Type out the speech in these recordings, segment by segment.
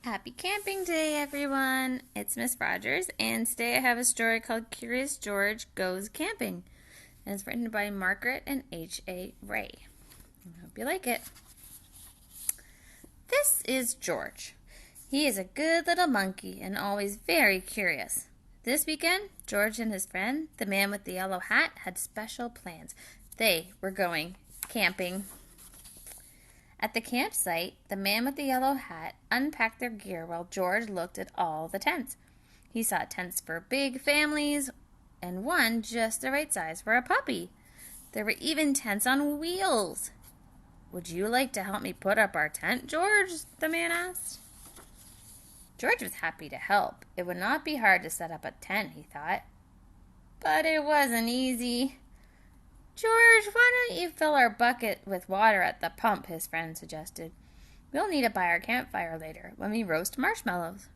Happy camping day, everyone! It's Miss Rogers, and today I have a story called Curious George Goes Camping. And it's written by Margret and H.A. I hope you like it. This is George. He is a good little monkey and always very curious. This weekend, George and his friend, the man with the yellow hat, had special plans. They were going camping. At the campsite, the man with the yellow hat unpacked their gear while George looked at all the tents. He saw tents for big families and one just the right size for a puppy. There were even tents on wheels. "Would you like to help me put up our tent, George?" the man asked. George was happy to help. It would not be hard to set up a tent, he thought. But it wasn't easy. "George, why don't you fill our bucket with water at the pump?" his friend suggested. "We'll need it by our campfire later when we roast marshmallows."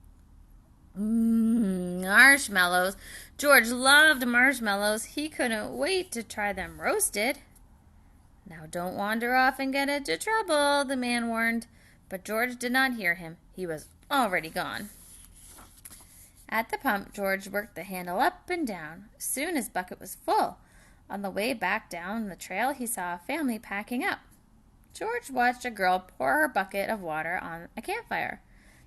Marshmallows! George loved marshmallows. He couldn't wait to try them roasted. "Now don't wander off and get into trouble," the man warned. But George did not hear him. He was already gone. At the pump, George worked the handle up and down. Soon his bucket was full. On the way back down the trail, he saw a family packing up. George watched a girl pour her bucket of water on a campfire.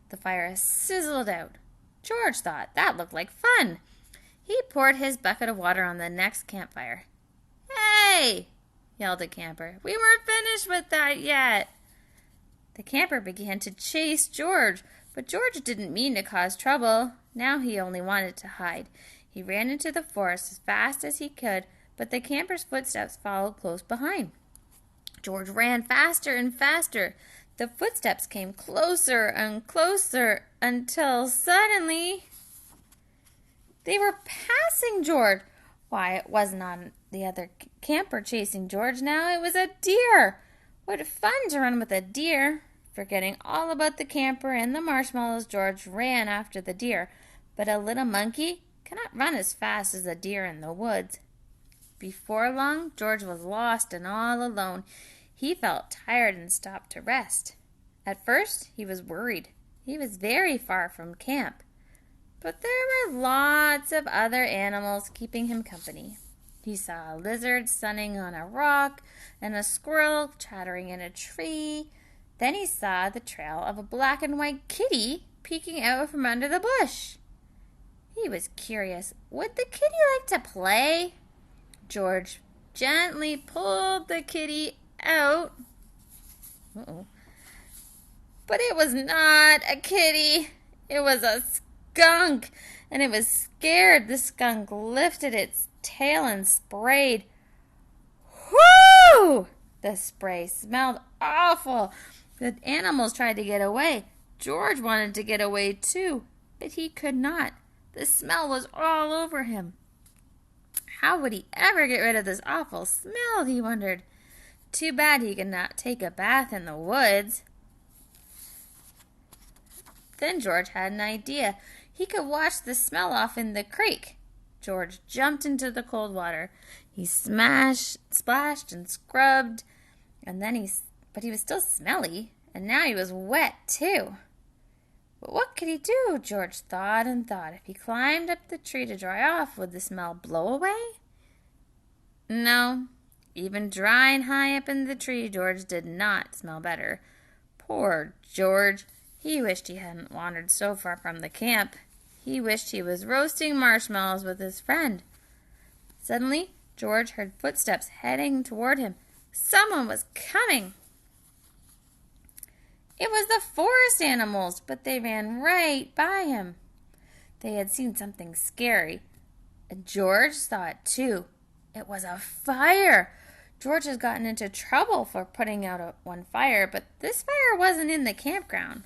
The fire sizzled out. George thought that looked like fun. He poured his bucket of water on the next campfire. "Hey!" yelled a camper. "We weren't finished with that yet." The camper began to chase George, but George didn't mean to cause trouble. Now he only wanted to hide. He ran into the forest as fast as he could, but the camper's footsteps followed close behind. George ran faster and faster. The footsteps came closer and closer until suddenly they were passing George. Why, it wasn't on the other camper chasing George now. It was a deer. What fun to run with a deer. Forgetting all about the camper and the marshmallows, George ran after the deer. But a little monkey cannot run as fast as a deer in the woods. Before long, George was lost and all alone. He felt tired and stopped to rest. At first, he was worried. He was very far from camp. But there were lots of other animals keeping him company. He saw a lizard sunning on a rock and a squirrel chattering in a tree. Then he saw the trail of a black and white kitty peeking out from under the bush. He was curious. Would the kitty like to play? George gently pulled the kitty out. But it was not a kitty. It was a skunk, and it was scared. The skunk lifted its tail and sprayed. Whoo! The spray smelled awful. The animals tried to get away. George wanted to get away too, but he could not. The smell was all over him. How would he ever get rid of this awful smell, he wondered. Too bad he could not take a bath in the woods. Then George had an idea. He could wash the smell off in the creek. George jumped into the cold water. He splashed and scrubbed, but he was still smelly, and now he was wet too. But what could he do? George thought and thought. If he climbed up the tree to dry off, would the smell blow away? No. Even drying high up in the tree, George did not smell better. Poor George. He wished he hadn't wandered so far from the camp. He wished he was roasting marshmallows with his friend. Suddenly, George heard footsteps heading toward him. Someone was coming. It was the forest animals, but they ran right by him. They had seen something scary, and George saw it too. It was a fire. George has gotten into trouble for putting out one fire, but this fire wasn't in the campground.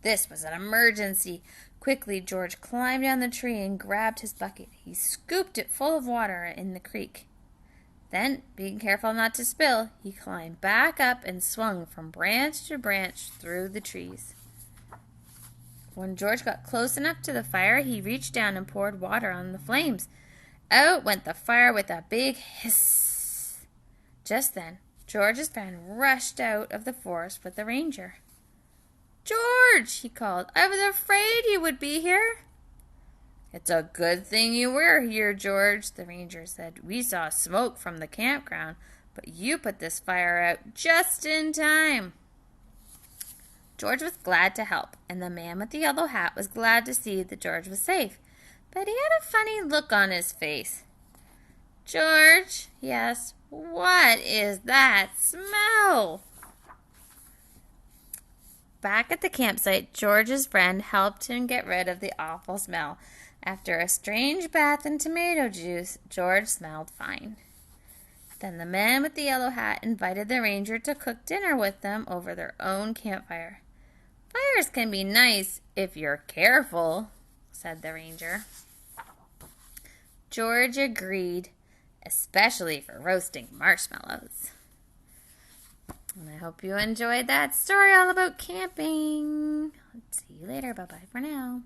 This was an emergency. Quickly, George climbed down the tree and grabbed his bucket. He scooped it full of water in the creek. Then, being careful not to spill, he climbed back up and swung from branch to branch through the trees. When George got close enough to the fire, he reached down and poured water on the flames. Out went the fire with a big hiss. Just then, George's friend rushed out of the forest with the ranger. George, he called. I was afraid you would be here. It's a good thing you were here, George, the ranger said. We saw smoke from the campground, but you put this fire out just in time. George was glad to help, and the man with the yellow hat was glad to see that George was safe. But he had a funny look on his face. George, he asked, what is that smell? Back at the campsite, George's friend helped him get rid of the awful smell. After a strange bath in tomato juice, George smelled fine. Then the man with the yellow hat invited the ranger to cook dinner with them over their own campfire. Fires can be nice if you're careful, said the ranger. George agreed, especially for roasting marshmallows. And I hope you enjoyed that story all about camping. See you later. Bye-bye for now.